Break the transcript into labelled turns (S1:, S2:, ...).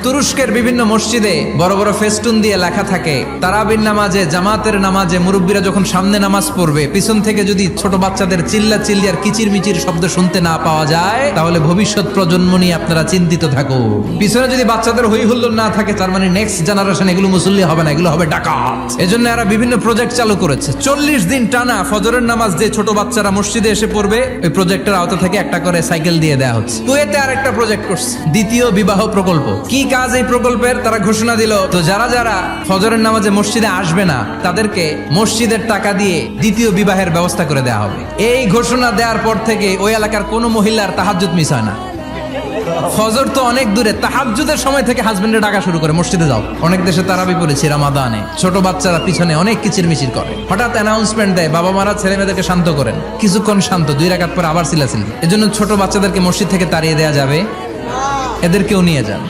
S1: তুরস্কের বিভিন্ন মসজিদে বড় বড় ফেস্টুন দিয়ে লেখা থাকে, তারাবির নামাজে, জামাতের নামাজে মুরব্বীরা যখন সামনে নামাজ পড়বে, পিছন থেকে যদি ছোট বাচ্চাদের চিল্লা চিল্লি আর কিচির মিচির শব্দ শুনতে না পাওয়া যায়, তাহলে ভবিষ্যৎ প্রজন্ম নিয়ে আপনারা চিন্তিত থাকুন। পিছনে যদি বাচ্চাদের হই হুল্লোড় না থাকে, তার মানে নেক্সট জেনারেশন এগুলো মুসল্লি হবে না, এগুলো হবে ডাকাত। এজন্য এরা বিভিন্ন প্রজেক্ট চালু করেছে। 40 দিন টানা ফজরের নামাজ যে ছোট বাচ্চারা মসজিদে এসে পড়বে, ওই প্রজেক্টের আওতা থেকে একটা করে সাইকেল দিয়ে দেওয়া হচ্ছে। কুয়েতে আর একটা প্রজেক্ট করছে, দ্বিতীয় বিবাহ প্রকল্প। কি কাজ এই প্রকল্পের? তারা ঘোষণা দিল, তো যারা যারা ফজরের নামাজে মসজিদে আসবে না, তাদেরকে মসজিদের টাকা দিয়ে দ্বিতীয় বিবাহের ব্যবস্থা করে দেওয়া হবে। এই ঘোষণা দেওয়ার পর থেকে ওই এলাকার কোনো মহিলার তাহাজ্জুদ মিস হয় না। ফজর তো অনেক দূরে, তাহাজ্জুদের সময় থেকে হাজবেন্ডে ডাকা শুরু করে, মসজিদে যাও। অনেক দেশে তারাবি পড়েছি রামাদানে, ছোট বাচ্চারা পিছনে অনেক কিচির মিচির করে। হঠাৎ অ্যানাউন্সমেন্ট দেয়, বাবা মারা ছেলে মেয়েদেরকে শান্ত করেন। কিছুক্ষণ শান্ত, 2 রাকাত পর আবার চিল্লাচিল্লি। এজন্য ছোট বাচ্চাদেরকে মসজিদ থেকে তাড়িয়ে দেওয়া যাবে, এদেরকেও নিয়ে যান।